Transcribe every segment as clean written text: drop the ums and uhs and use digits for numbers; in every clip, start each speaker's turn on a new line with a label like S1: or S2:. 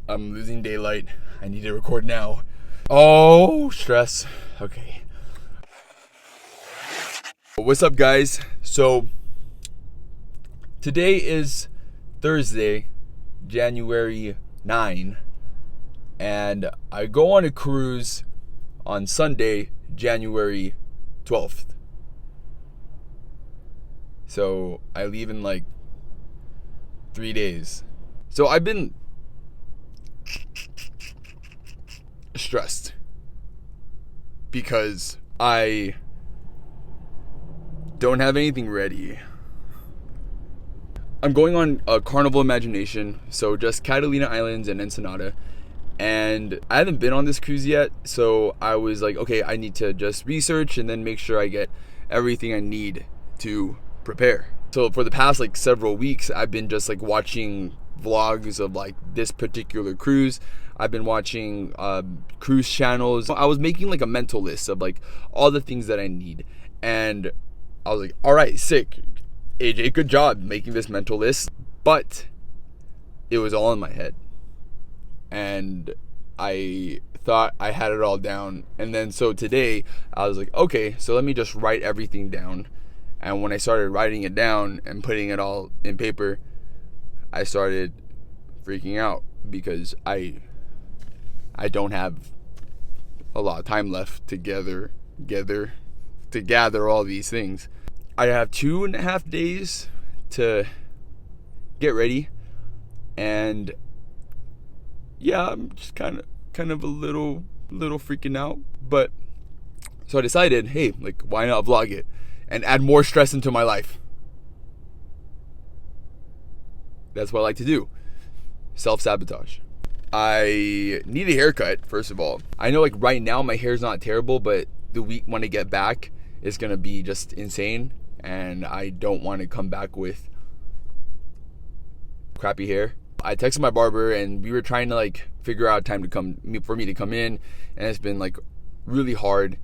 S1: I'm losing daylight. I need to record now. Oh, stress. Okay. What's up, guys? So, today is Thursday, January 9, and I go on a cruise on Sunday, January 12th. So, I leave in like 3 days. So, I've been stressed because I don't have anything ready. I'm going on a Carnival Imagination, so just Catalina Islands and Ensenada, and I haven't been on this cruise yet, so I was like, okay, I need to just research and then make sure I get everything I need to prepare. So for the past like several weeks, I've been just like watching vlogs of like this particular cruise. I've been watching cruise channels. I was making like a mental list of like all the things that I need, and I was like, all right, sick, AJ, good job making this mental list. But it was all in my head, and I thought I had it all down. And then so today I was like, okay, so let me just write everything down. And when I started writing it down and putting it all in paper, I started freaking out because I don't have a lot of time left to gather all these things. I have 2.5 days to get ready, and yeah, I'm just kind of a little freaking out. But so I decided, hey, like, why not vlog it and add more stress into my life? That's what I like to do. Self-sabotage. I need a haircut, first of all. I know like right now my hair's not terrible, but the week when I get back, it's gonna be just insane, and I don't want to come back with crappy hair. I texted my barber and we were trying to like figure out time for me to come in, and it's been like really hard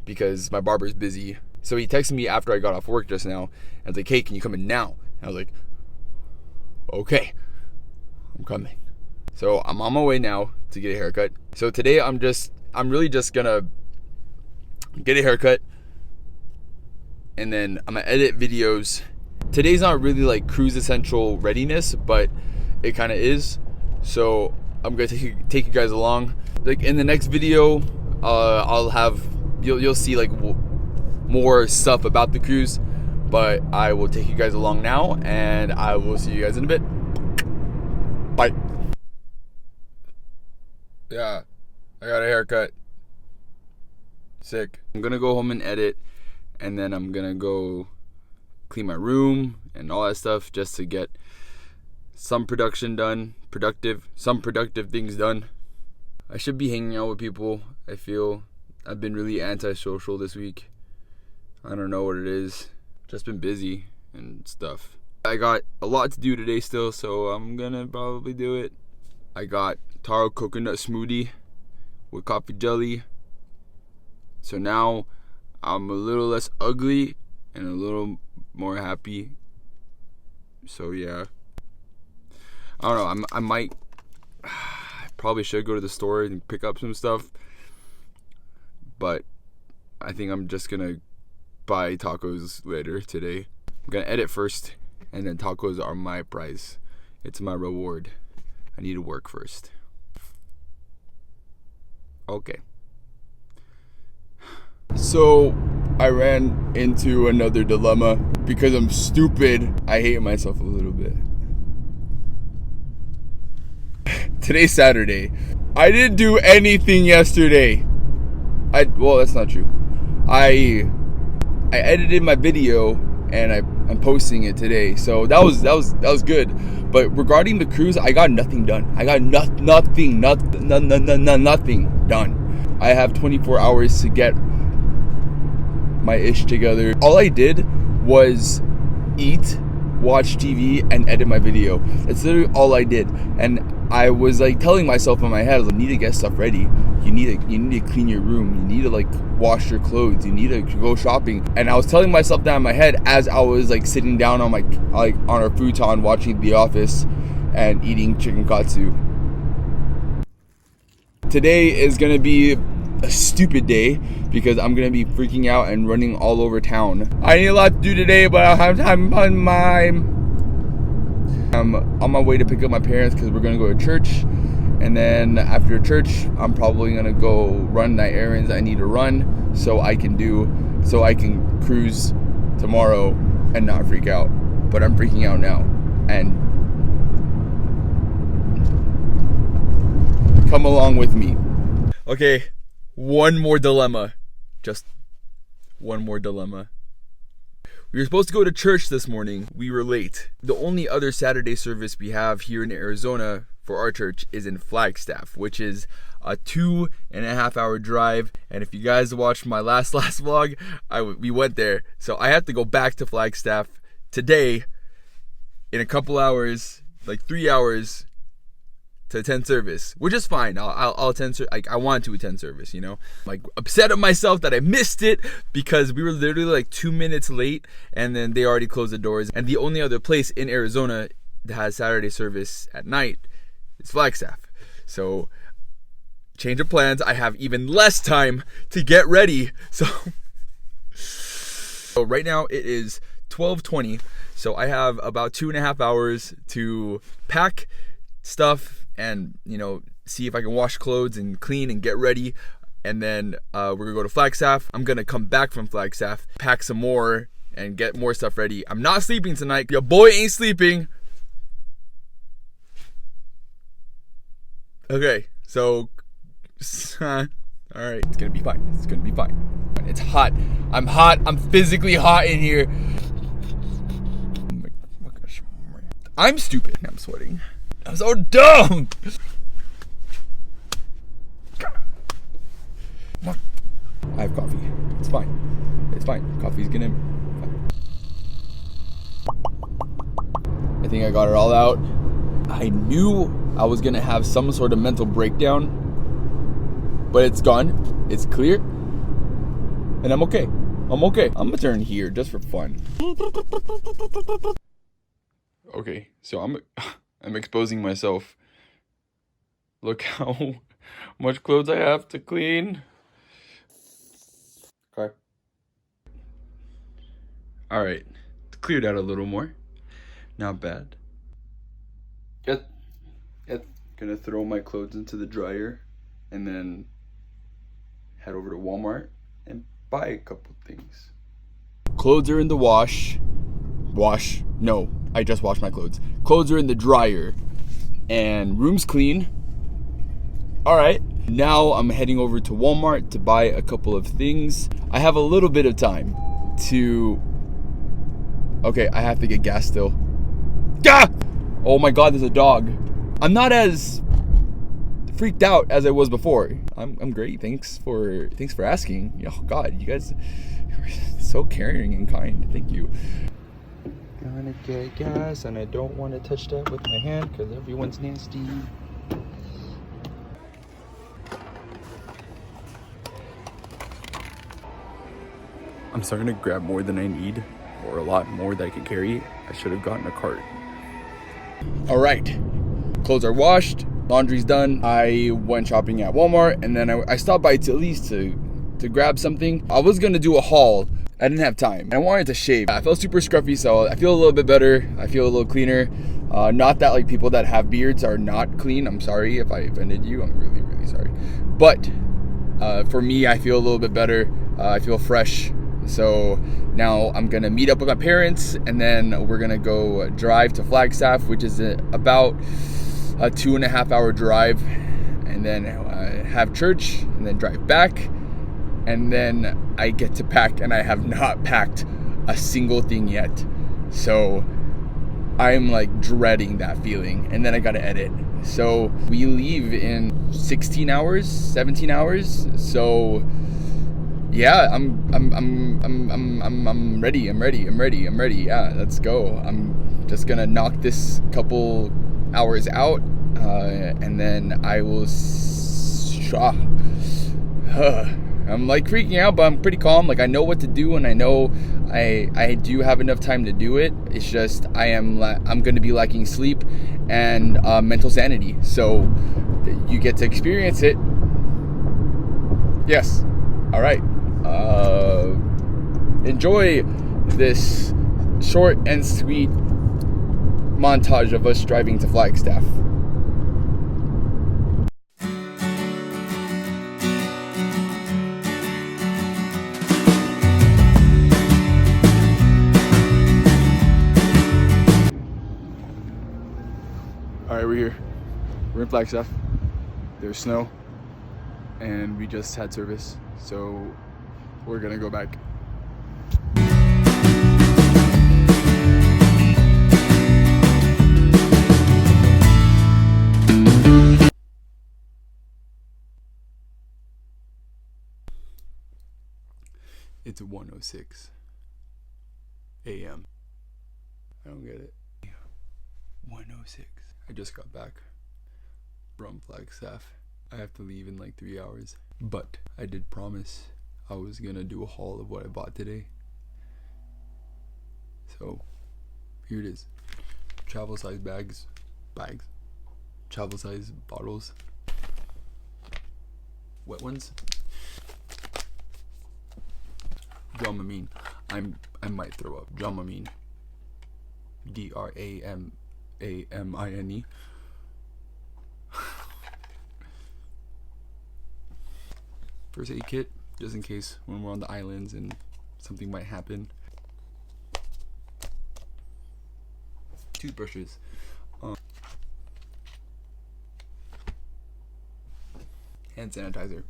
S1: because my barber is busy. So he texted me after I got off work just now and was like, hey, can you come in now? And I was like, okay, I'm coming. So I'm on my way now to get a haircut. So today I'm really just gonna get a haircut, and then I'm gonna edit videos. Today's not really like cruise essential readiness, but it kind of is. So I'm gonna take you guys along. Like in the next video, I'll have you'll see like more stuff about the cruise, but I will take you guys along now, and I will see you guys in a bit. Bye. Yeah, I got a haircut. Sick. I'm gonna go home and edit, and then I'm gonna go clean my room and all that stuff just to get some production done, some productive things done. I should be hanging out with people. I feel I've been really antisocial this week. I don't know what it is. Just been busy and stuff. I got a lot to do today still, so I'm gonna probably do it. I got taro coconut smoothie with coffee jelly. So now I'm a little less ugly and a little more happy. So yeah. I don't know, I probably should go to the store and pick up some stuff. But I think I'm just gonna buy tacos later today. I'm gonna edit first, and then tacos are my prize. It's my reward. I need to work first. Okay. So I ran into another dilemma because I'm stupid. I hate myself a little bit. Today's Saturday. I didn't do anything yesterday. Well, that's not true. I edited my video and I'm posting it today, so that was good. But regarding the cruise, I got nothing done. I got nothing done. I have 24 hours to get my ish together. All I did was eat, watch TV, and edit my video. That's literally all I did. And I was like telling myself in my head, I was like, you need to get stuff ready. You need to clean your room. You need to like wash your clothes. You need to go shopping. And I was telling myself that in my head as I was like sitting down on on our futon watching The Office and eating chicken katsu. today is gonna be a stupid day because I'm gonna be freaking out and running all over town. I need a lot to do today, but I'm on my way to pick up my parents because we're gonna go to church, and then after church I'm probably gonna go run the errands I need to run so I can cruise tomorrow and not freak out. But I'm freaking out now, and come along with me. Okay, one more dilemma. Just one more dilemma. We were supposed to go to church this morning. We were late. The only other Saturday service we have here in Arizona for our church is in Flagstaff, which is a 2.5 hour drive. And if you guys watched my last vlog, we went there. So I have to go back to Flagstaff today in a couple hours, like 3 hours, to attend service, which is fine. I'll attend. I want to attend service, you know. Like, upset at myself that I missed it because we were literally like 2 minutes late, and then they already closed the doors. And the only other place in Arizona that has Saturday service at night is Flagstaff. So, change of plans. I have even less time to get ready. So right now it is 12:20. So I have about 2.5 hours to pack stuff and, you know, see if I can wash clothes and clean and get ready. And then we're gonna go to Flagstaff. I'm gonna come back from Flagstaff, pack some more and get more stuff ready. I'm not sleeping tonight. Your boy ain't sleeping. Okay, so all right, it's gonna be fine. It's gonna be fine. It's hot. I'm hot. I'm physically hot in here. Oh my gosh. I'm stupid. I'm sweating. I'm so dumb. I have coffee. It's fine. It's fine. Coffee's gonna. I think I got it all out. I knew I was gonna have some sort of mental breakdown, but it's gone. It's clear, and I'm okay. I'm okay. I'm gonna turn here just for fun. Okay, so I'm exposing myself. Look how much clothes I have to clean. Okay. All right, cleared out a little more. Not bad. Yep. Gonna throw my clothes into the dryer and then head over to Walmart and buy a couple things. Clothes are in the wash. No, I just washed my clothes. Clothes are in the dryer and room's clean. All right, now I'm heading over to Walmart to buy a couple of things. I have a little bit of time to... Okay, I have to get gas still. Ah! Oh my God, there's a dog. I'm not as freaked out as I was before. I'm great. Thanks for asking. Oh God, you guys are so caring and kind. Thank you. Gonna get gas, and I don't want to touch that with my hand because everyone's nasty. I'm starting to grab more than I need, or a lot more that I can carry. I should have gotten a cart. All right, clothes are washed, laundry's done. I went shopping at Walmart, and then I stopped by Tilly's to grab something. I was gonna do a haul. I didn't have time. I wanted to shave. I felt super scruffy, so I feel a little bit better. I feel a little cleaner. Not that like people that have beards are not clean. I'm sorry if I offended you. I'm really, really sorry. But for me, I feel a little bit better. I feel fresh. So now I'm gonna meet up with my parents, and then we're gonna go drive to Flagstaff, which is about a 2.5 hour drive, and then have church, and then drive back, and then I get to pack, and I have not packed a single thing yet. So I'm like dreading that feeling, and then I gotta edit. So we leave in 16 hours, 17 hours. So yeah, I'm ready. I'm ready. Yeah, let's go. I'm just gonna knock this couple hours out, and then I will. I'm like freaking out, but I'm pretty calm. Like I know what to do, and I know I do have enough time to do it. It's just I'm going to be lacking sleep and mental sanity. So you get to experience it Yes. All right. Enjoy this short and sweet montage of us driving to Flagstaff. All right, we're here. We're in Flagstaff. There's snow, and we just had service, so we're gonna go back. It's 1:06 a.m. I don't get it. 1:06. I just got back from Flagstaff. I have to leave in like 3 hours. But I did promise I was gonna do a haul of what I bought today. So here it is. Travel size bags. Travel size bottles. Wet ones. Dramamine. I might throw up. Dramamine. Dramamine. First aid kit, just in case when we're on the islands and something might happen. Toothbrushes. Hand sanitizer.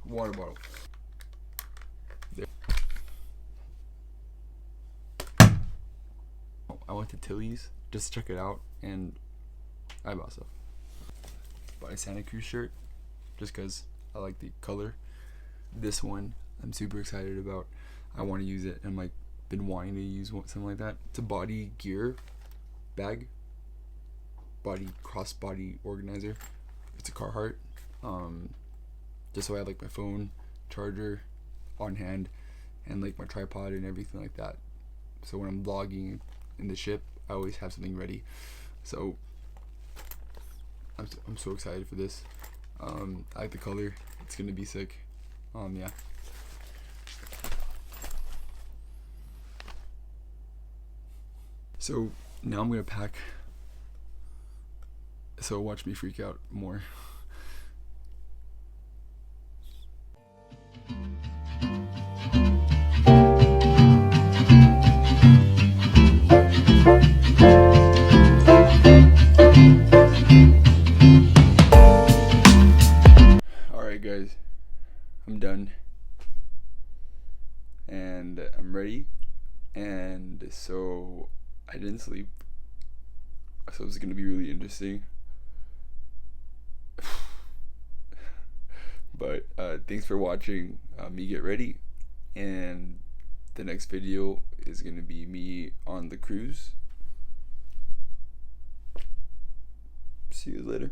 S1: Water bottle. There. I went to Tilly's just to check it out, and I bought stuff. Bought a Santa Cruz shirt just because I like the color. This one I'm super excited about. I want to use it. I'm like been wanting to use something like that. It's a body gear bag, crossbody organizer. It's a Carhartt. Just so I have like my phone, charger on hand, and like my tripod and everything like that. So when I'm vlogging in the ship, I always have something ready. So I'm so excited for this. I like the color. It's gonna be sick. Yeah. So now I'm gonna pack. So watch me freak out more. Alright guys, I'm done. And I'm ready. And so I didn't sleep. So it's gonna be really interesting. But thanks for watching me get ready, and the next video is gonna be me on the cruise. See you later.